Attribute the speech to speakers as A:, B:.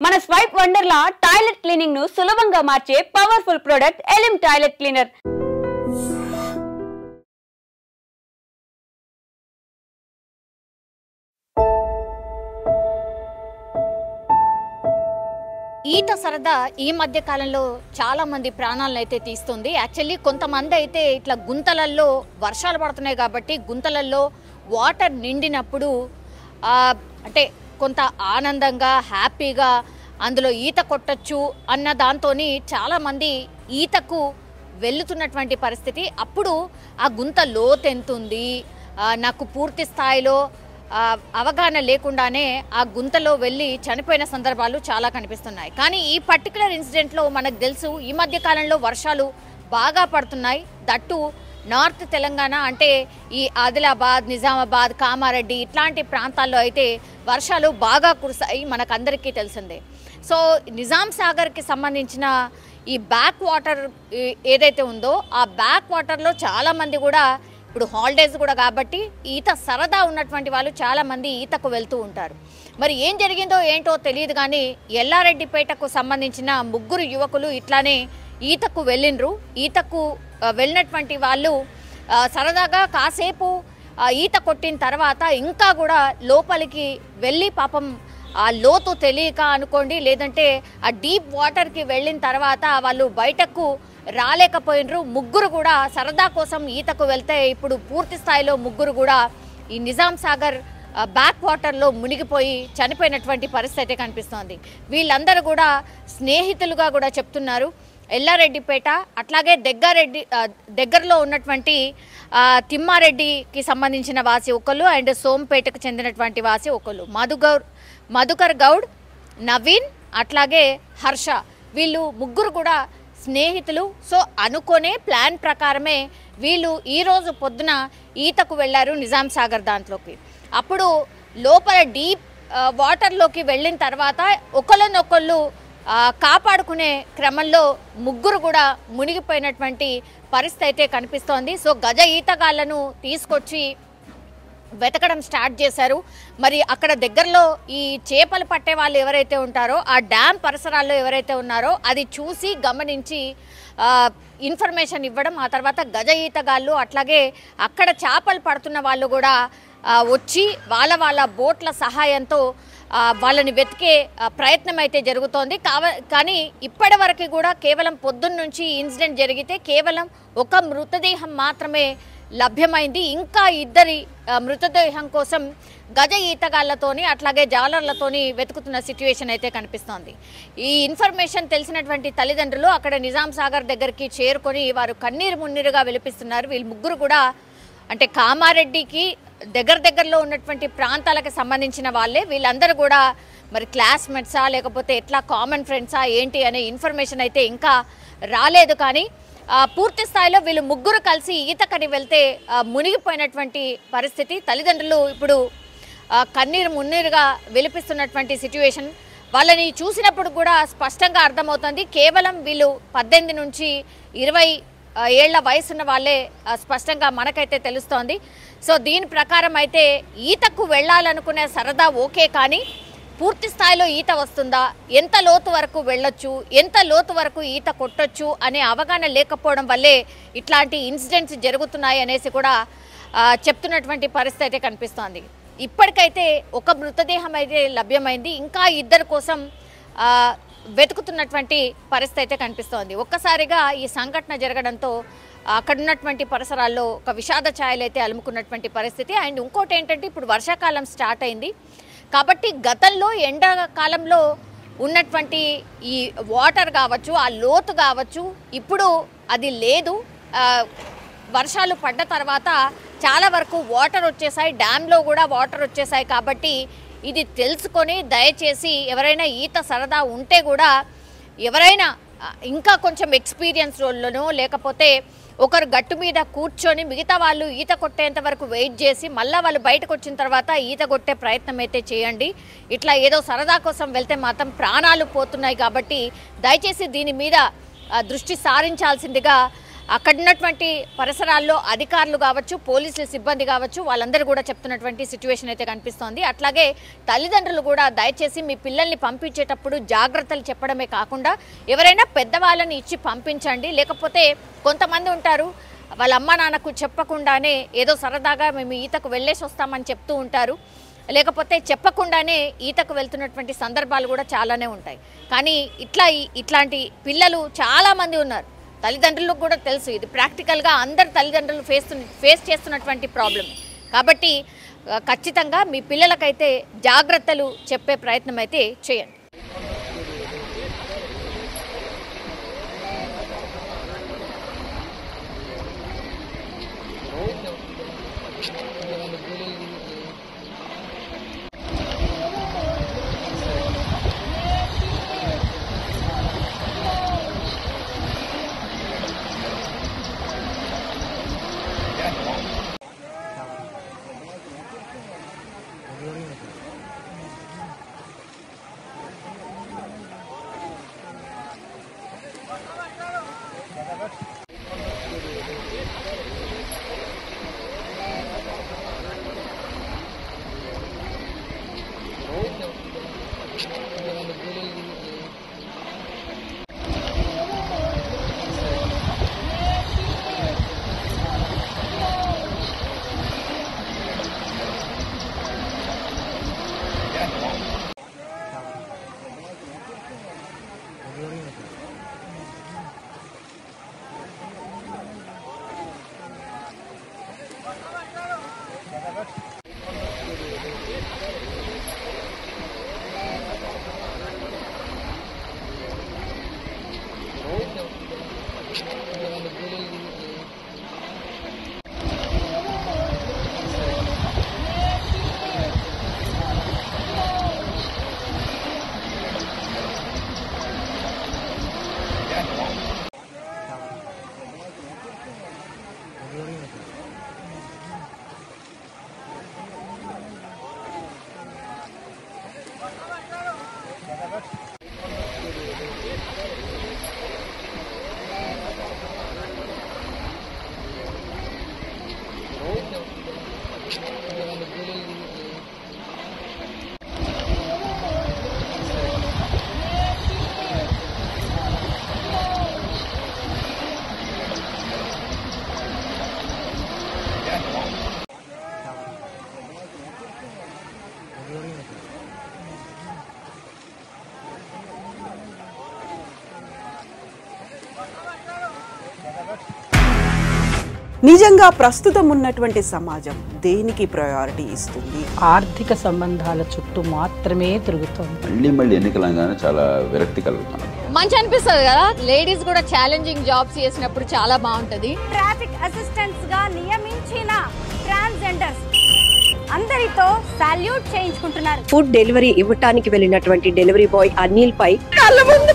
A: మన swipe Wonderla toilet cleaning ను సులభంగా మార్చే పవర్ఫుల్ ప్రొడక్ట్ ఎలిమ్ టాయిలెట్ క్లీనర్.
B: ఈత సరదా ఈ మధ్య కాలంలో చాలా మంది ప్రాణాలను అయితే తీస్తుంది. యాక్చువల్లీ కొంతమంది అయితే ఇట్లా గుంతలల్లో వర్షాలు పడుతున్నాయి కాబట్టి గుంతలల్లో వాటర్ నిండినప్పుడు అంటే కొంత ఆనందంగా హ్యాపీగా అందులో ఈత కొట్టచ్చు అన్న దాంతో చాలామంది ఈతకు వెళ్తున్నటువంటి పరిస్థితి. అప్పుడు ఆ గుంత లోతు ఎంత ఉంది నాకు పూర్తి స్థాయిలో అవగాహన లేకుండానే ఆ గుంతలో వెళ్ళి చనిపోయిన సందర్భాలు చాలా కనిపిస్తున్నాయి. కానీ ఈ పర్టికులర్ ఇన్సిడెంట్లో మనకు తెలుసు ఈ మధ్య కాలంలో వర్షాలు బాగా పడుతున్నాయి. దట్టు నార్త్ తెలంగాణ అంటే ఈ ఆదిలాబాద్, నిజామాబాద్, కామారెడ్డి ఇట్లాంటి ప్రాంతాల్లో అయితే వర్షాలు బాగా కురిసాయి, మనకందరికీ తెలిసిందే. సో నిజాం సాగర్కి సంబంధించిన ఈ బ్యాక్ వాటర్ ఏదైతే ఉందో ఆ బ్యాక్ వాటర్లో చాలామంది కూడా ఇప్పుడు హాలిడేస్ కూడా కాబట్టి ఈత సరదా ఉన్నటువంటి వాళ్ళు చాలామంది ఈతకు వెళ్తూ ఉంటారు. మరి ఏం జరిగిందో ఏంటో తెలియదు కానీ ఎల్లారెడ్డిపేటకు సంబంధించిన 3 యువకులు ఇట్లానే ఈతకు వెళ్ళిండ్రు. ఈతకు వెళ్ళినటువంటి వాళ్ళు సరదాగా కాసేపు ఈత కొట్టిన తర్వాత ఇంకా కూడా లోపలికి వెళ్ళి పాపం ఆ లోతు తెలియక అనుకోండి, లేదంటే ఆ డీప్ వాటర్కి వెళ్ళిన తర్వాత వాళ్ళు బయటకు రాలేకపోయినరు. 3 కూడా సరదా కోసం ఈతకు వెళ్తే ఇప్పుడు పూర్తి స్థాయిలో 3 కూడా ఈ నిజాం సాగర్ బ్యాక్ వాటర్లో మునిగిపోయి చనిపోయినటువంటి పరిస్థితి కనిపిస్తోంది. వీళ్ళందరూ కూడా స్నేహితులుగా కూడా చెప్తున్నారు. ఎల్లారెడ్డిపేట అట్లాగే దగ్గరలో ఉన్నటువంటి తిమ్మారెడ్డికి సంబంధించిన వాసి ఒకళ్ళు అండ్ సోంపేటకు చెందినటువంటి వాసి ఒకళ్ళు మధుకర్ గౌడ్, నవీన్ అట్లాగే హర్ష, వీళ్ళు 3 కూడా స్నేహితులు. సో అనుకునే ప్లాన్ ప్రకారమే వీళ్ళు ఈరోజు పొద్దున ఈతకు వెళ్ళారు నిజాం సాగర్ దాంట్లోకి. అప్పుడు లోపల డీప్ వాటర్లోకి వెళ్ళిన తర్వాత ఒకళ్ళనొకళ్ళు కాపాడుకునే క్రమంలో 3 కూడా మునిగిపోయినటువంటి పరిస్థితి అయితే కనిపిస్తోంది. సో గజ ఈతగాళ్లను తీసుకొచ్చి వెతకడం స్టార్ట్ చేశారు. మరి అక్కడ దగ్గరలో ఈ చేపలు పట్టే వాళ్ళు ఎవరైతే ఉంటారో ఆ డ్యామ్ పరిసరాల్లో ఎవరైతే ఉన్నారో అది చూసి గమనించి ఇన్ఫర్మేషన్ ఇవ్వడం, ఆ తర్వాత గజ ఈతగాళ్ళు అట్లాగే అక్కడ చేపలు పడుతున్న వాళ్ళు కూడా వచ్చి వాళ్ళ బోట్ల సహాయంతో వాళ్ళని వెతికే ప్రయత్నం అయితే జరుగుతోంది. కానీ ఇప్పటి వరకు కూడా కేవలం పొద్దున్న నుంచి ఇన్సిడెంట్ జరిగితే కేవలం ఒక మృతదేహం మాత్రమే లభ్యమైంది. ఇంకా 2 మృతదేహం కోసం గజ ఈతగాళ్లతోని అట్లాగే జాలర్లతోని వెతుకుతున్న సిచ్యువేషన్ అయితే కనిపిస్తోంది. ఈ ఇన్ఫర్మేషన్ తెలిసినటువంటి తల్లిదండ్రులు అక్కడ నిజాం సాగర్ దగ్గరికి చేరుకొని వారు కన్నీరు మున్నీరుగా విలపిస్తున్నారు. వీళ్ళు 3 కూడా అంటే కామారెడ్డికి దగ్గరలో ఉన్నటువంటి ప్రాంతాలకు సంబంధించిన వాళ్ళే. వీళ్ళందరూ కూడా మరి క్లాస్మేట్సా లేకపోతే ఎట్లా కామన్ ఫ్రెండ్సా ఏంటి అనే ఇన్ఫర్మేషన్ అయితే ఇంకా రాలేదు. కానీ పూర్తి స్థాయిలో వీళ్ళు 3 కలిసి ఈతకని వెళ్తే మునిగిపోయినటువంటి పరిస్థితి. తల్లిదండ్రులు ఇప్పుడు కన్నీరు మున్నీరుగా విలపిస్తున్నటువంటి సిచ్యువేషన్. వాళ్ళని చూసినప్పుడు కూడా స్పష్టంగా అర్థమవుతుంది కేవలం వీళ్ళు 18 నుంచి 20 ఏళ్ల వయసున్న వాళ్ళే స్పష్టంగా మనకైతే తెలుస్తోంది. సో దీని ప్రకారం అయితే ఈతకు వెళ్ళాలనుకునే సరదా ఓకే, కానీ పూర్తి స్థాయిలో ఈత వస్తుందా, ఎంత లోతు వరకు వెళ్ళొచ్చు, ఎంత లోతు వరకు ఈత కొట్టొచ్చు అనే అవగాహన లేకపోవడం వల్లే ఇట్లాంటి ఇన్సిడెంట్స్ జరుగుతున్నాయి అనేసి కూడా చెప్తున్నటువంటి పరిస్థితి అయితే కనిపిస్తోంది. ఇప్పటికైతే ఒక మృతదేహం అయితే లభ్యమైంది, ఇంకా 2 కోసం వెతుకుతున్నటువంటి పరిస్థితి అయితే కనిపిస్తోంది. ఒక్కసారిగా ఈ సంఘటన జరగడంతో అక్కడ ఉన్నటువంటి పరిసరాల్లో ఒక విషాద ఛాయలు అయితే అలుముకున్నటువంటి పరిస్థితి. అండ్ ఇంకోటి ఏంటంటే ఇప్పుడు వర్షాకాలం స్టార్ట్ అయింది కాబట్టి గతంలో ఎండాకాలంలో ఉన్నటువంటి ఈ వాటర్ కావచ్చు, ఆ లోతు కావచ్చు, ఇప్పుడు అది లేదు. వర్షాలు పడ్డ తర్వాత చాలా వరకు వాటర్ వచ్చేసాయి, డ్యామ్లో కూడా వాటర్ వచ్చేసాయి. కాబట్టి ఇది తెలుసుకొని దయచేసి ఎవరైనా ఈత సరదా ఉంటే కూడా ఎవరైనా ఇంకా కొంచెం ఎక్స్పీరియన్స్ రోల్లోనో లేకపోతే ఒకరు గట్టు మీద కూర్చొని మిగతా వాళ్ళు ఈత కొట్టేంత వరకు వెయిట్ చేసి మళ్ళీ వాళ్ళు బయటకు వచ్చిన తర్వాత ఈత కొట్టే ప్రయత్నం అయితే చేయండి. ఇట్లా ఏదో సరదా కోసం వెళ్తే మాత్రం ప్రాణాలు పోతున్నాయి. కాబట్టి దయచేసి దీని మీద దృష్టి సారించాల్సిందిగా అక్కడ ఉన్నటువంటి పరిసరాల్లో అధికారులు కావచ్చు, పోలీసుల సిబ్బంది కావచ్చు, వాళ్ళందరూ కూడా చెప్తున్నటువంటి సిచ్యువేషన్ అయితే కనిపిస్తోంది. అట్లాగే తల్లిదండ్రులు కూడా దయచేసి మీ పిల్లల్ని పంపించేటప్పుడు జాగ్రత్తలు చెప్పడమే కాకుండా ఎవరైనా పెద్దవాళ్ళని ఇచ్చి పంపించండి. లేకపోతే కొంతమంది ఉంటారు, వాళ్ళ అమ్మ నాన్నకు చెప్పకుండానే ఏదో సరదాగా మేము ఈతకు వెళ్ళేసి వస్తామని చెప్తూ ఉంటారు, లేకపోతే చెప్పకుండానే ఈతకు వెళ్తున్నటువంటి సందర్భాలు కూడా చాలానే ఉంటాయి. కానీ ఇట్లాంటి పిల్లలు చాలామంది ఉన్నారు. తల్లిదండ్రులకు కూడా తెలుసు, ఇది ప్రాక్టికల్గా అందరు తల్లిదండ్రులు ఫేస్ చేస్తున్నటువంటి ప్రాబ్లమ్. కాబట్టి ఖచ్చితంగా మీ పిల్లలకైతే జాగ్రత్తలు చెప్పే ప్రయత్నం అయితే చేయండి.
C: నిజంగా ప్రస్తుతం ఉన్నటువంటి సమాజం దేనికి ప్రయారిటీ ఇస్తుంది?
D: ఆర్థిక సంబంధాల చుట్టూ మాత్రమే తిరుగుతుంది.
E: మళ్ళీ ఎన్నికలంగానే చాలా విరక్తి కలుగుతాను.
B: మంచి అనిపిస్తుంది కదా, లేడీస్ కూడా ఛాలెంజింగ్ జాబ్స్ చేసినప్పుడు చాలా బాగుంటది.
A: ట్రాఫిక్ అసిస్టెంట్స్ గా నియమించిన ట్రాన్స్జెండర్స్ అందరితో సాల్యూట్ చేయించుకుంటున్నారు.
F: ఫుడ్ డెలివరీ ఇవ్వటానికి వెళ్ళినటువంటి డెలివరీ బాయ్ అనిల్ పై
C: కళ్ళ ముందు